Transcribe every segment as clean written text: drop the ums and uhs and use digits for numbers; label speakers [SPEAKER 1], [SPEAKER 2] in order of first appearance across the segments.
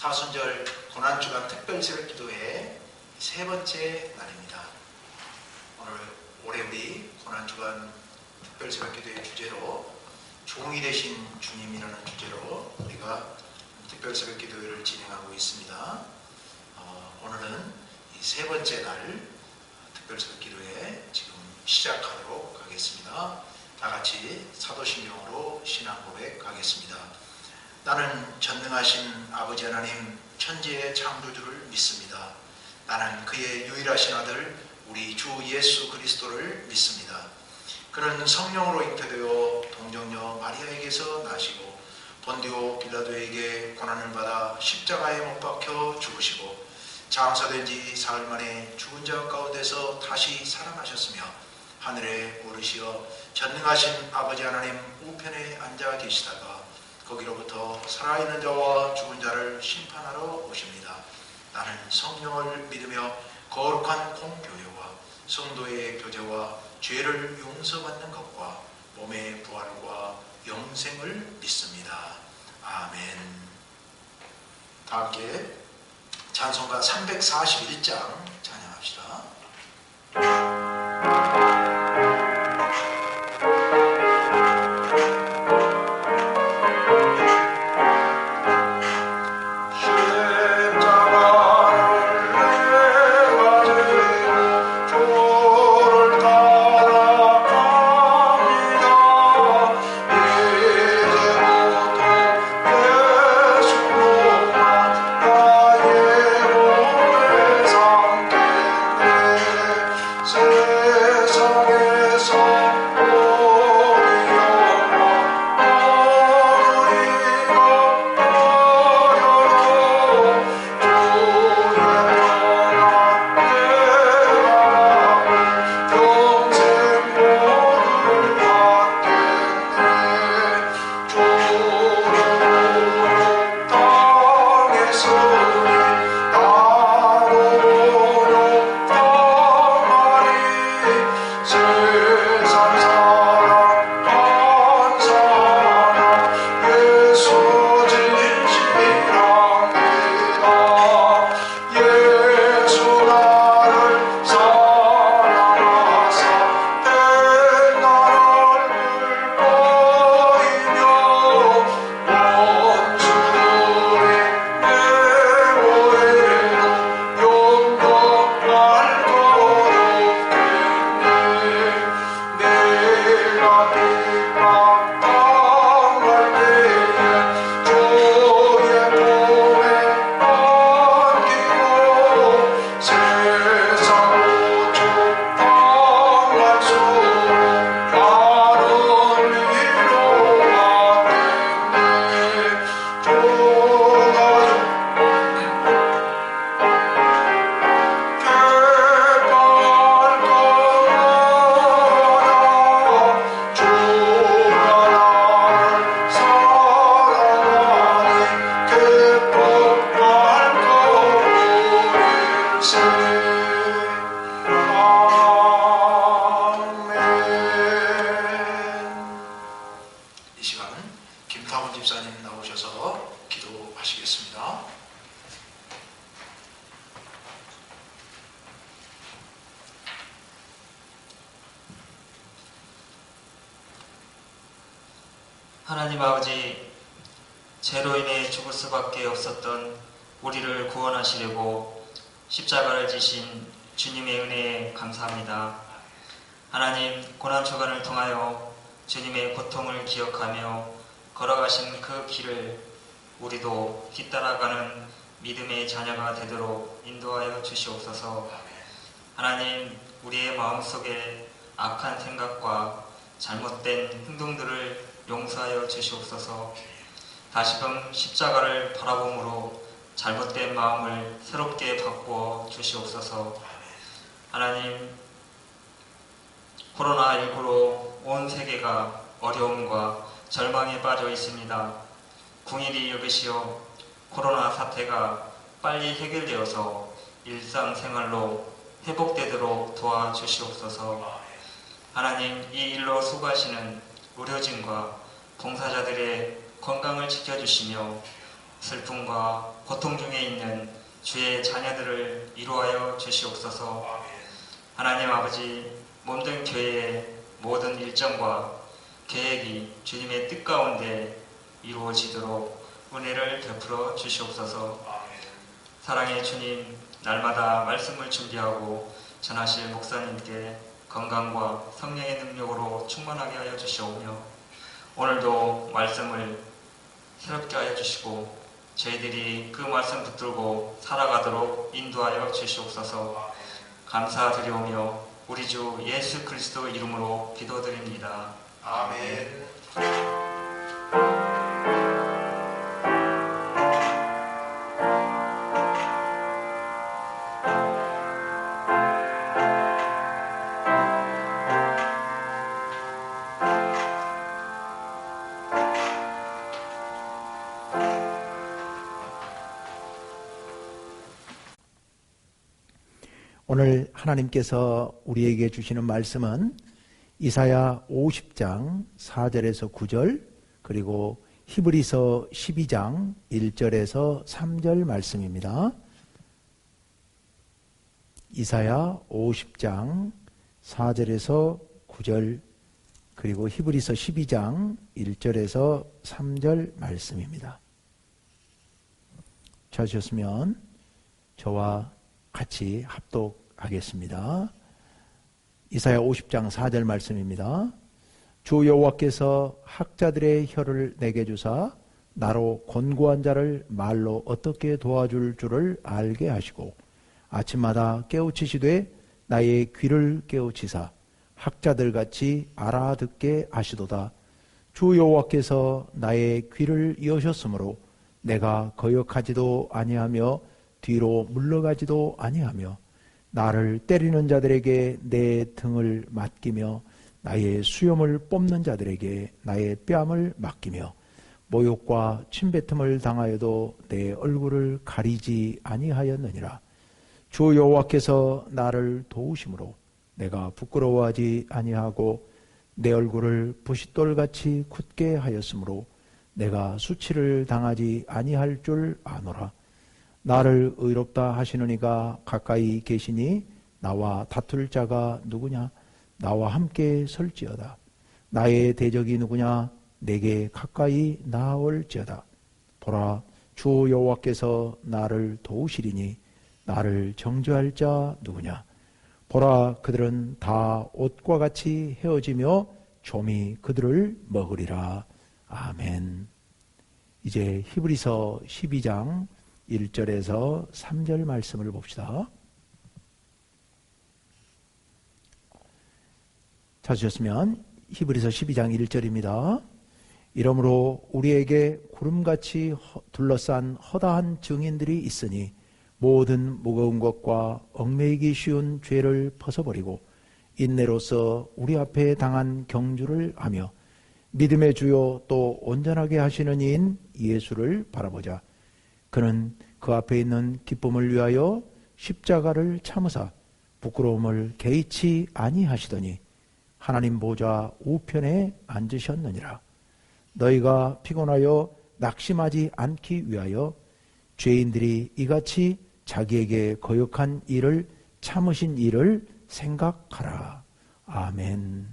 [SPEAKER 1] 사순절 고난주간 특별 새벽기도의 세 번째 날입니다. 올해 우리 고난주간 특별 새벽기도의 주제로 종이 되신 주님이라는 주제로 우리가 특별 새벽기도를 진행하고 있습니다. 오늘은 이 세 번째 날 특별 새벽기도에 지금 시작하도록 하겠습니다. 다 같이 사도신경으로 신앙 고백하겠습니다. 나는 전능하신 아버지 하나님 천지의 창조주를 믿습니다. 나는 그의 유일하신 아들 우리 주 예수 그리스도를 믿습니다. 그는 성령으로 잉태되어 동정녀 마리아에게서 나시고 본디오 빌라도에게 고난을 받아 십자가에 못 박혀 죽으시고 장사된 지 사흘 만에 죽은 자 가운데서 다시 살아나셨으며 하늘에 오르시어 전능하신 아버지 하나님 우편에 앉아 계시다가 거기로부터 살아있는 자와 죽은 자를 심판하러 오십니다. 나는 성령을 믿으며 거룩한 공교회와 성도의 교제와 죄를 용서받는 것과 몸의 부활과 영생을 믿습니다. 아멘. 다 함께 찬송가 341장 찬양합시다.
[SPEAKER 2] 하나님 아버지, 죄로 인해 죽을 수밖에 없었던 우리를 구원하시려고 십자가를 지신 주님의 은혜에 감사합니다. 하나님, 고난주간을 통하여 주님의 고통을 기억하며 걸어가신 그 길을 우리도 뒤따라가는 믿음의 자녀가 되도록 인도하여 주시옵소서. 하나님, 우리의 마음속에 악한 생각과 잘못된 행동들을 용서하여 주시옵소서. 다시금 십자가를 바라봄으로 잘못된 마음을 새롭게 바꾸어 주시옵소서. 하나님, 코로나19로 온 세계가 어려움과 절망에 빠져 있습니다. 궁일이 여기시어 코로나 사태가 빨리 해결되어서 일상생활로 회복되도록 도와주시옵소서. 하나님, 이 일로 수고하시는 의료진과 봉사자들의 건강을 지켜주시며 슬픔과 고통 중에 있는 주의 자녀들을 위로하여 주시옵소서. 하나님 아버지, 몸된 교회의 모든 일정과 계획이 주님의 뜻 가운데 이루어지도록 은혜를 베풀어 주시옵소서. 사랑의 주님, 날마다 말씀을 준비하고 전하실 목사님께 건강과 성령의 능력으로 충만하게 하여 주시오며, 오늘도 말씀을 새롭게 하여 주시고 저희들이 그 말씀 붙들고 살아가도록 인도하여 주시옵소서. 감사드리오며 우리 주 예수 그리스도 이름으로 기도드립니다.
[SPEAKER 1] 아멘. 오늘 하나님께서 우리에게 주시는 말씀은 이사야 50장 4절에서 9절, 그리고 히브리서 12장 1절에서 3절 말씀입니다. 이사야 50장 4절에서 9절, 그리고 히브리서 12장 1절에서 3절 말씀입니다. 찾으셨으면 저와 같이 합독하겠습니다. 이사야 50장 4절 말씀입니다. 주 여호와께서 학자들의 혀를 내게 주사 나로 권고한 자를 말로 어떻게 도와줄 줄을 알게 하시고 아침마다 깨우치시되 나의 귀를 깨우치사 학자들같이 알아듣게 하시도다. 주 여호와께서 나의 귀를 여셨으므로 내가 거역하지도 아니하며 뒤로 물러가지도 아니하며 나를 때리는 자들에게 내 등을 맡기며 나의 수염을 뽑는 자들에게 나의 뺨을 맡기며 모욕과 침뱉음을 당하여도 내 얼굴을 가리지 아니하였느니라. 주 여호와께서 나를 도우심으로 내가 부끄러워하지 아니하고 내 얼굴을 부싯돌같이 굳게 하였으므로 내가 수치를 당하지 아니할 줄 아노라. 나를 의롭다 하시는 이가 가까이 계시니 나와 다툴 자가 누구냐? 나와 함께 설지어다. 나의 대적이 누구냐? 내게 가까이 나올지어다. 보라, 주 여호와께서 나를 도우시리니 나를 정죄할 자 누구냐? 보라, 그들은 다 옷과 같이 헤어지며 좀이 그들을 먹으리라. 아멘. 이제 히브리서 12장 1절에서 3절 말씀을 봅시다. 찾으셨으면 히브리서 12장 1절입니다. 이러므로 우리에게 구름같이 둘러싼 허다한 증인들이 있으니 모든 무거운 것과 얽매이기 쉬운 죄를 벗어버리고 인내로서 우리 앞에 당한 경주를 하며 믿음의 주요 또 온전하게 하시는 이인 예수를 바라보자. 그는 그 앞에 있는 기쁨을 위하여 십자가를 참으사 부끄러움을 개의치 아니하시더니 하나님 보좌 우편에 앉으셨느니라. 너희가 피곤하여 낙심하지 않기 위하여 죄인들이 이같이 자기에게 거역한 일을 참으신 일을 생각하라. 아멘.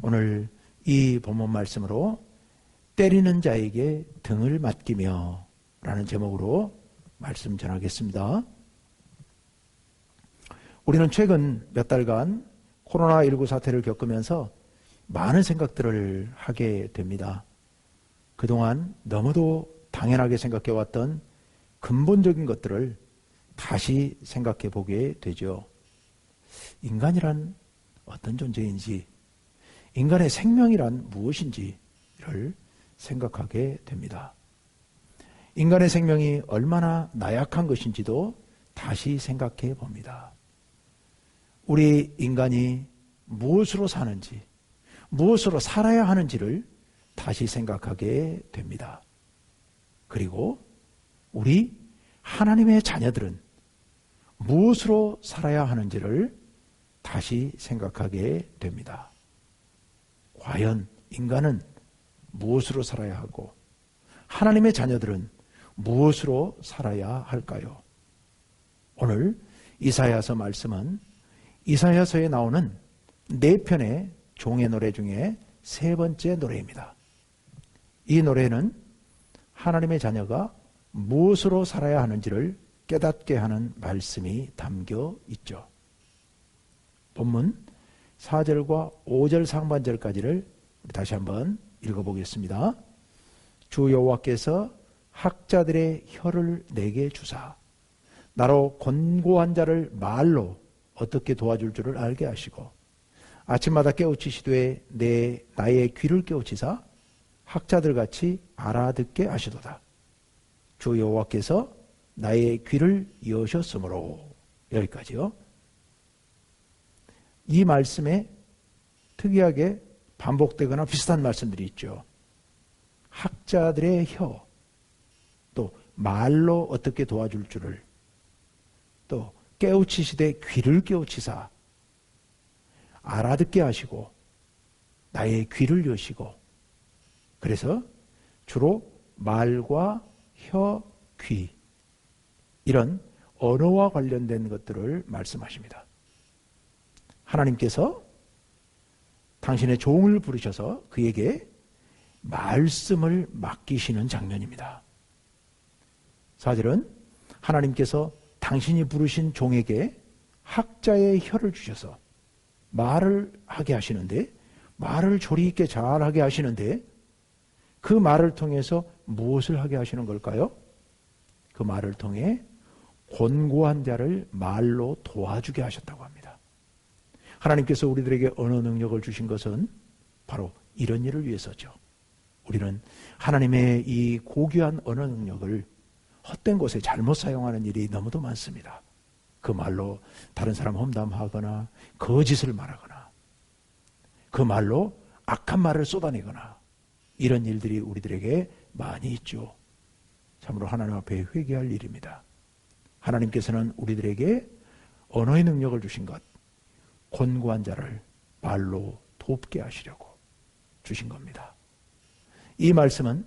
[SPEAKER 1] 오늘 이 본문 말씀으로 때리는 자에게 등을 맡기며 라는 제목으로 말씀 전하겠습니다. 우리는 최근 몇 달간 코로나19 사태를 겪으면서 많은 생각들을 하게 됩니다. 그동안 너무도 당연하게 생각해왔던 근본적인 것들을 다시 생각해 보게 되죠. 인간이란 어떤 존재인지, 인간의 생명이란 무엇인지를 생각하게 됩니다. 인간의 생명이 얼마나 나약한 것인지도 다시 생각해 봅니다. 우리 인간이 무엇으로 사는지, 무엇으로 살아야 하는지를 다시 생각하게 됩니다. 그리고 우리 하나님의 자녀들은 무엇으로 살아야 하는지를 다시 생각하게 됩니다. 과연 인간은 무엇으로 살아야 하고 하나님의 자녀들은 무엇으로 살아야 할까요? 오늘 이사야서 말씀은 이사야서에 나오는 4편의 종의 노래 중에 3번째 노래입니다. 이 노래는 하나님의 자녀가 무엇으로 살아야 하는지를 깨닫게 하는 말씀이 담겨 있죠. 본문 4절과 5절 상반절까지를 다시 한번 읽어보겠습니다. 주 여호와께서 학자들의 혀를 내게 주사 나로 곤고한 자를 말로 어떻게 도와줄 줄을 알게 하시고 아침마다 깨우치시되 나의 귀를 깨우치사 학자들같이 알아듣게 하시도다. 주 여호와께서 나의 귀를 여셨으므로. 여기까지요. 이 말씀에 특이하게 반복되거나 비슷한 말씀들이 있죠. 학자들의 혀, 또 말로 어떻게 도와줄 줄을, 또 깨우치시되 귀를 깨우치사 알아듣게 하시고 나의 귀를 여시고. 그래서 주로 말과 혀, 귀 이런 언어와 관련된 것들을 말씀하십니다. 하나님께서 당신의 종을 부르셔서 그에게 말씀을 맡기시는 장면입니다. 4절은 하나님께서 당신이 부르신 종에게 학자의 혀를 주셔서 말을 하게 하시는데, 말을 조리 있게 잘하게 하시는데, 그 말을 통해서 무엇을 하게 하시는 걸까요? 그 말을 통해 곤고한 자를 말로 도와주게 하셨다고 합니다. 하나님께서 우리들에게 언어 능력을 주신 것은 바로 이런 일을 위해서죠. 우리는 하나님의 이 고귀한 언어 능력을 헛된 곳에 잘못 사용하는 일이 너무도 많습니다. 그 말로 다른 사람 험담하거나 거짓을 말하거나 그 말로 악한 말을 쏟아내거나 이런 일들이 우리들에게 많이 있죠. 참으로 하나님 앞에 회개할 일입니다. 하나님께서는 우리들에게 언어의 능력을 주신 것, 곤고한 자를 말로 돕게 하시려고 주신 겁니다. 이 말씀은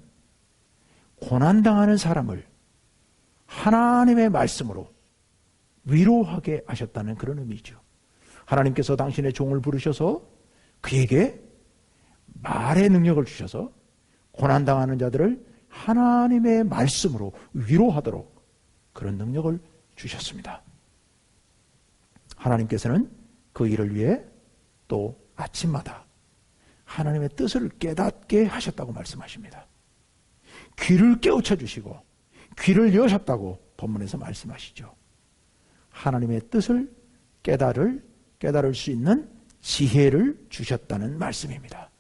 [SPEAKER 1] 고난당하는 사람을 하나님의 말씀으로 위로하게 하셨다는 그런 의미죠. 하나님께서 당신의 종을 부르셔서 그에게 말의 능력을 주셔서 고난당하는 자들을 하나님의 말씀으로 위로하도록 그런 능력을 주셨습니다. 하나님께서는 그 일을 위해 또 아침마다 하나님의 뜻을 깨닫게 하셨다고 말씀하십니다. 귀를 깨우쳐 주시고 귀를 여셨다고 본문에서 말씀하시죠. 하나님의 뜻을 깨달을 수 있는 지혜를 주셨다는 말씀입니다.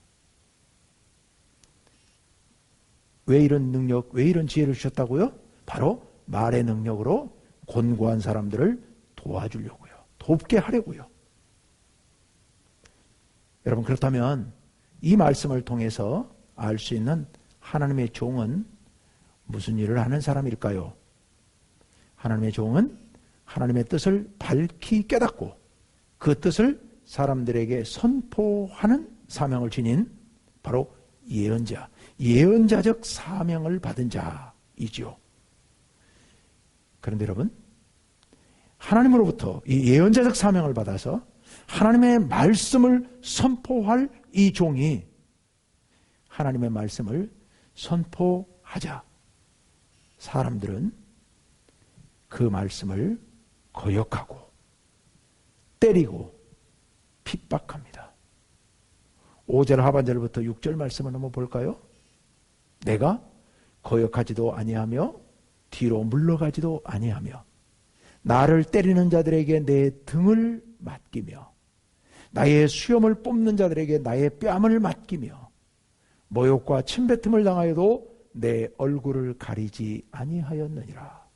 [SPEAKER 1] 왜 이런 능력, 왜 이런 지혜를 주셨다고요? 바로 말의 능력으로 곤고한 사람들을 도와주려고요. 돕게 하려고요. 여러분, 그렇다면 이 말씀을 통해서 알 수 있는 하나님의 종은 무슨 일을 하는 사람일까요? 하나님의 종은 하나님의 뜻을 밝히 깨닫고 그 뜻을 사람들에게 선포하는 사명을 지닌 바로 예언자, 예언자적 사명을 받은 자이지요. 그런데 여러분, 하나님으로부터 이 예언자적 사명을 받아서 하나님의 말씀을 선포할 이 종이 하나님의 말씀을 선포하자 사람들은 그 말씀을 거역하고 때리고 핍박합니다. 5절 하반절부터 6절 말씀을 한번 볼까요? 내가 거역하지도 아니하며 뒤로 물러가지도 아니하며 나를 때리는 자들에게 내 등을 맡기며 나의 수염을 뽑는 자들에게 나의 뺨을 맡기며 모욕과 침뱉음을 당하여도 내 얼굴을 가리지 아니하였느니라.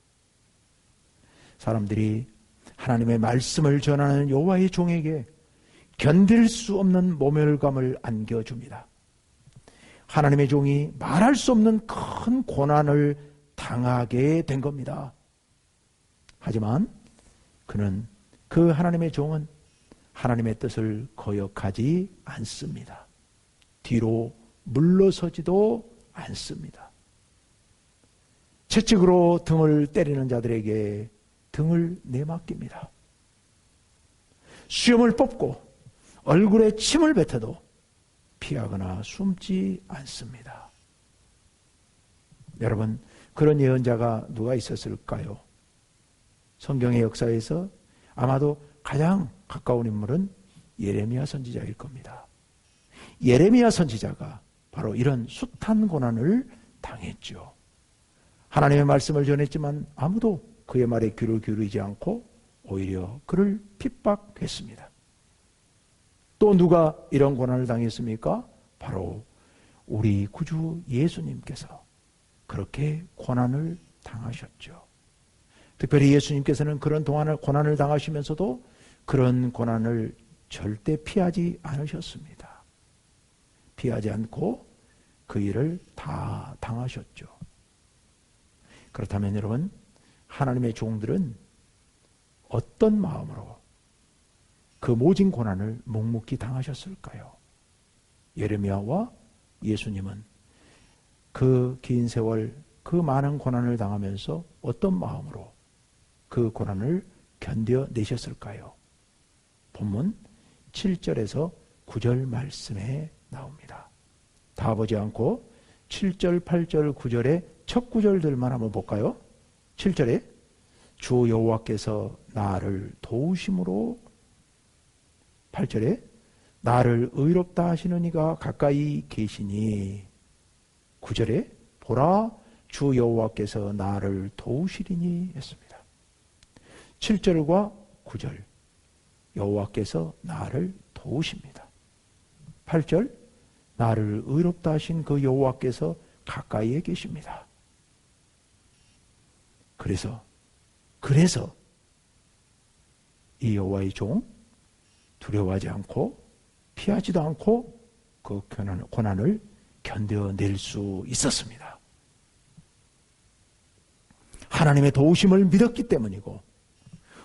[SPEAKER 1] 사람들이 하나님의 말씀을 전하는 여호와의 종에게 견딜 수 없는 모멸감을 안겨줍니다. 하나님의 종이 말할 수 없는 큰 고난을 당하게 된 겁니다. 하지만 그 하나님의 종은 하나님의 뜻을 거역하지 않습니다. 뒤로 물러서지도 않습니다. 채찍으로 등을 때리는 자들에게 등을 내맡깁니다. 수염을 뽑고 얼굴에 침을 뱉어도 피하거나 숨지 않습니다. 여러분, 그런 예언자가 누가 있었을까요? 성경의 역사에서 아마도 가장 가까운 인물은 예레미야 선지자일 겁니다. 예레미야 선지자가 바로 이런 숱한 고난을 당했죠. 하나님의 말씀을 전했지만 아무도 그의 말에 귀를 기울이지 않고 오히려 그를 핍박했습니다. 또 누가 이런 고난을 당했습니까? 바로 우리 구주 예수님께서 그렇게 고난을 당하셨죠. 특별히 예수님께서는 그런 고난을 당하시면서도 그런 고난을 절대 피하지 않으셨습니다. 피하지 않고 그 일을 다 당하셨죠. 그렇다면 여러분, 하나님의 종들은 어떤 마음으로 그 모진 고난을 묵묵히 당하셨을까요? 예레미야와 예수님은 그 긴 세월 그 많은 고난을 당하면서 어떤 마음으로 그 고난을 견뎌내셨을까요? 본문 7절에서 9절 말씀에 나옵니다. 다 보지 않고 7절, 8절, 9절의 첫 구절들만 한번 볼까요? 7절에 주 여호와께서 나를 도우심으로, 8절에 나를 의롭다 하시는 이가 가까이 계시니, 9절에 보라 주 여호와께서 나를 도우시리니 했습니다. 7절과 9절 여호와께서 나를 도우십니다. 8절 나를 의롭다 하신 그 여호와께서 가까이에 계십니다. 그래서 이 여호와의 종 두려워하지 않고 피하지도 않고 그 고난을 견뎌낼 수 있었습니다. 하나님의 도우심을 믿었기 때문이고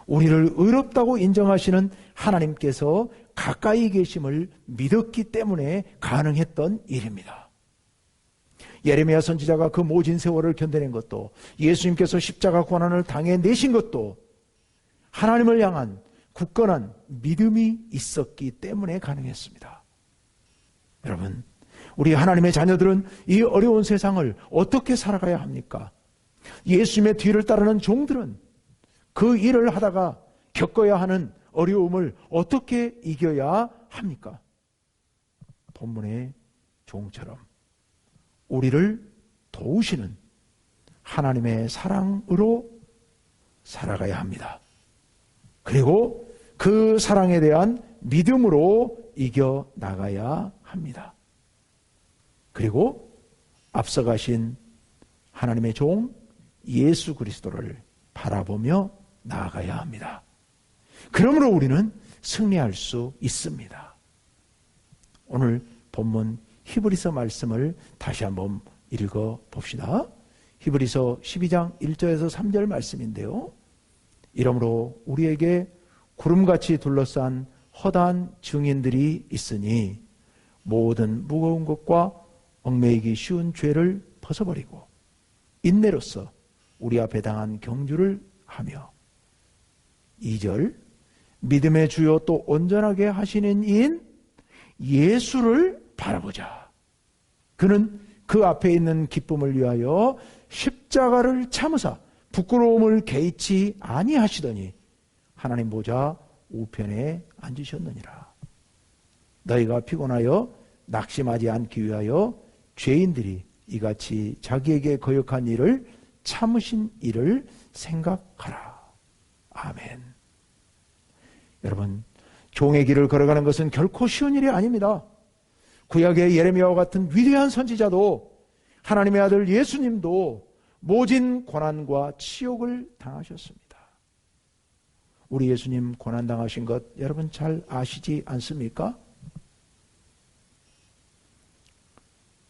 [SPEAKER 1] 우리를 의롭다고 인정하시는 하나님께서 가까이 계심을 믿었기 때문에 가능했던 일입니다. 예레미야 선지자가 그 모진 세월을 견뎌낸 것도, 예수님께서 십자가 고난을 당해내신 것도 하나님을 향한 굳건한 믿음이 있었기 때문에 가능했습니다. 여러분, 우리 하나님의 자녀들은 이 어려운 세상을 어떻게 살아가야 합니까? 예수님의 뒤를 따르는 종들은 그 일을 하다가 겪어야 하는 어려움을 어떻게 이겨야 합니까? 본문의 종처럼 우리를 도우시는 하나님의 사랑으로 살아가야 합니다. 그리고 그 사랑에 대한 믿음으로 이겨나가야 합니다. 그리고 앞서가신 하나님의 종 예수 그리스도를 바라보며 나아가야 합니다. 그러므로 우리는 승리할 수 있습니다. 오늘 본문 히브리서 말씀을 다시 한번 읽어 봅시다. 히브리서 12장 1절에서 3절 말씀인데요. 이러므로 우리에게 구름같이 둘러싼 허다한 증인들이 있으니 모든 무거운 것과 얽매이기 쉬운 죄를 벗어버리고 인내로써 우리 앞에 당한 경주를 하며, 2절 믿음의 주요 또 온전하게 하시는 이인 예수를 바라보자. 그는 그 앞에 있는 기쁨을 위하여 십자가를 참으사 부끄러움을 개의치 아니하시더니 하나님 보좌 우편에 앉으셨느니라. 너희가 피곤하여 낙심하지 않기 위하여 죄인들이 이같이 자기에게 거역한 일을 참으신 일을 생각하라. 아멘. 여러분, 종의 길을 걸어가는 것은 결코 쉬운 일이 아닙니다. 구약의 예레미야와 같은 위대한 선지자도, 하나님의 아들 예수님도 모진 고난과 치욕을 당하셨습니다. 우리 예수님 고난 당하신 것 여러분 잘 아시지 않습니까?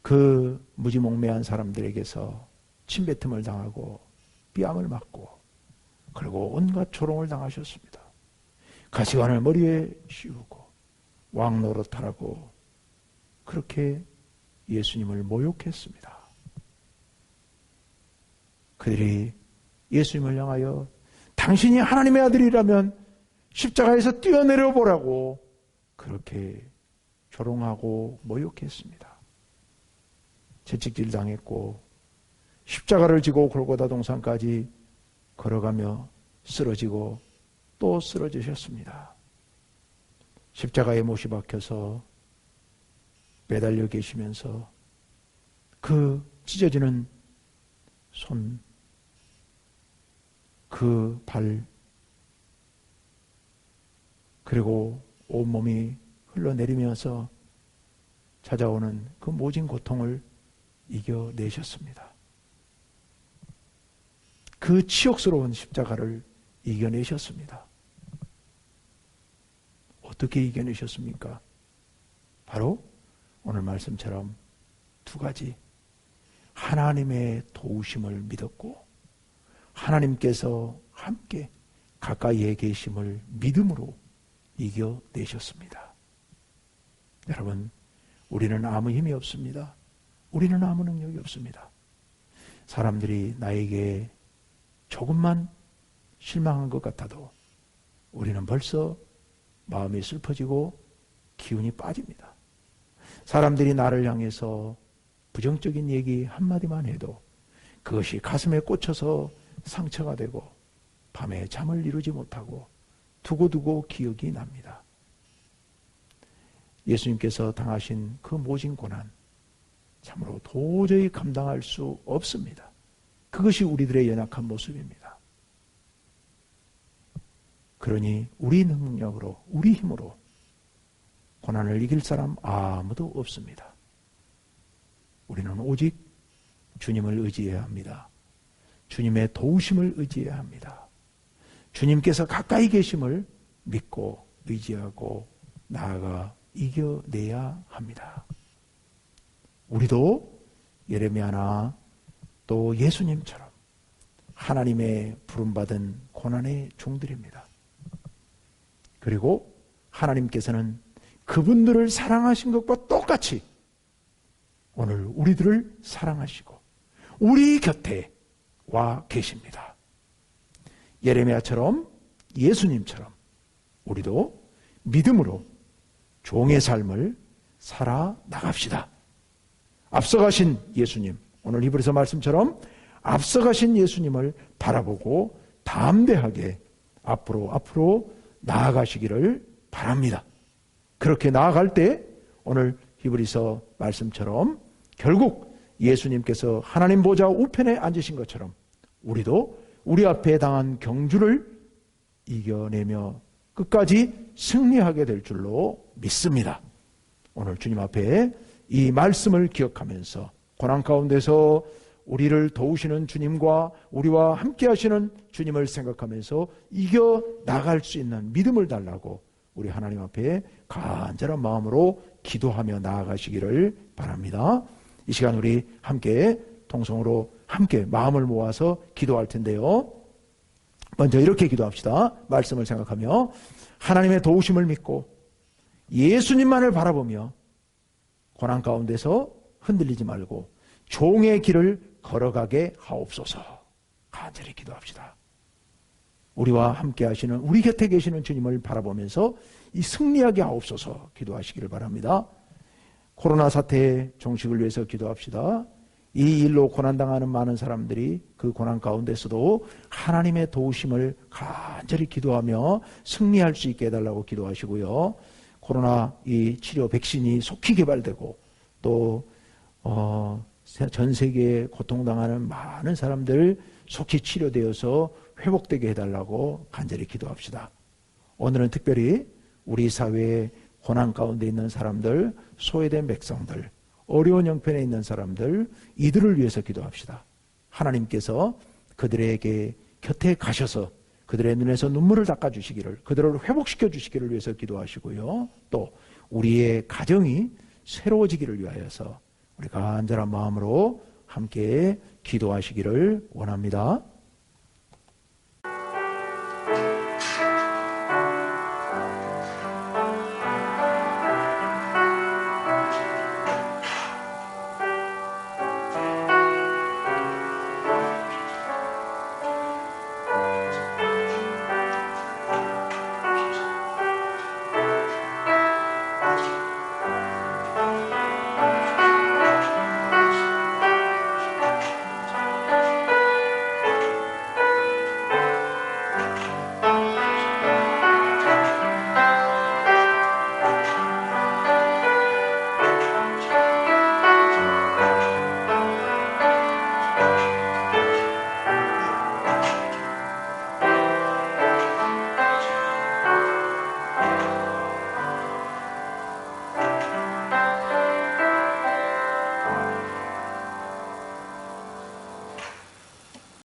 [SPEAKER 1] 그 무지몽매한 사람들에게서 침뱉음을 당하고 뺨을 맞고 그리고 온갖 조롱을 당하셨습니다. 가시관을 머리에 씌우고 왕노릇하라고 그렇게 예수님을 모욕했습니다. 그들이 예수님을 향하여 당신이 하나님의 아들이라면 십자가에서 뛰어내려 보라고 그렇게 조롱하고 모욕했습니다. 채찍질 당했고 십자가를 지고 골고다 동산까지 걸어가며 쓰러지고 또 쓰러지셨습니다. 십자가에 못이 박혀서 매달려 계시면서 그 찢어지는 손, 그 발, 그리고 온몸이 흘러내리면서 찾아오는 그 모진 고통을 이겨내셨습니다. 그 치욕스러운 십자가를 이겨내셨습니다. 어떻게 이겨내셨습니까? 바로 오늘 말씀처럼 두 가지. 하나님의 도우심을 믿었고 하나님께서 함께 가까이에 계심을 믿음으로 이겨내셨습니다. 여러분, 우리는 아무 힘이 없습니다. 우리는 아무 능력이 없습니다. 사람들이 나에게 조금만 실망한 것 같아도 우리는 벌써 마음이 슬퍼지고 기운이 빠집니다. 사람들이 나를 향해서 부정적인 얘기 한마디만 해도 그것이 가슴에 꽂혀서 상처가 되고 밤에 잠을 이루지 못하고 두고두고 기억이 납니다. 예수님께서 당하신 그 모진 고난, 참으로 도저히 감당할 수 없습니다. 그것이 우리들의 연약한 모습입니다. 그러니 우리 능력으로, 우리 힘으로 고난을 이길 사람 아무도 없습니다. 우리는 오직 주님을 의지해야 합니다. 주님의 도우심을 의지해야 합니다. 주님께서 가까이 계심을 믿고 의지하고 나아가 이겨내야 합니다. 우리도 예레미야나 또 예수님처럼 하나님의 부름받은 고난의 종들입니다. 그리고 하나님께서는 그분들을 사랑하신 것과 똑같이 오늘 우리들을 사랑하시고 우리 곁에 와 계십니다. 예레미야처럼 예수님처럼 우리도 믿음으로 종의 삶을 살아 나갑시다. 앞서가신 예수님, 오늘 히브리서 말씀처럼 앞서가신 예수님을 바라보고 담대하게 앞으로 나아가시기를 바랍니다. 그렇게 나아갈 때 오늘 히브리서 말씀처럼 결국 예수님께서 하나님 보좌 우편에 앉으신 것처럼 우리도 우리 앞에 당한 경주를 이겨내며 끝까지 승리하게 될 줄로 믿습니다. 오늘 주님 앞에 이 말씀을 기억하면서 고난 가운데서 우리를 도우시는 주님과 우리와 함께 하시는 주님을 생각하면서 이겨나갈 수 있는 믿음을 달라고 우리 하나님 앞에 간절한 마음으로 기도하며 나아가시기를 바랍니다. 이 시간 우리 함께 통성으로 함께 마음을 모아서 기도할 텐데요. 먼저 이렇게 기도합시다. 말씀을 생각하며 하나님의 도우심을 믿고 예수님만을 바라보며 고난 가운데서 흔들리지 말고 종의 길을 걸어가게 하옵소서. 간절히 기도합시다. 우리와 함께 하시는 우리 곁에 계시는 주님을 바라보면서 이 승리하게 하옵소서 기도하시기를 바랍니다. 코로나 사태의 종식을 위해서 기도합시다. 이 일로 고난당하는 많은 사람들이 그 고난 가운데서도 하나님의 도우심을 간절히 기도하며 승리할 수 있게 해달라고 기도하시고요. 코로나 이 치료 백신이 속히 개발되고 또 전 세계에 고통당하는 많은 사람들 속히 치료되어서 회복되게 해달라고 간절히 기도합시다. 오늘은 특별히 우리 사회에 고난 가운데 있는 사람들, 소외된 백성들, 어려운 형편에 있는 사람들, 이들을 위해서 기도합시다. 하나님께서 그들에게 곁에 가셔서 그들의 눈에서 눈물을 닦아주시기를, 그들을 회복시켜 주시기를 위해서 기도하시고요. 또 우리의 가정이 새로워지기를 위하여서 우리 간절한 마음으로 함께 기도하시기를 원합니다.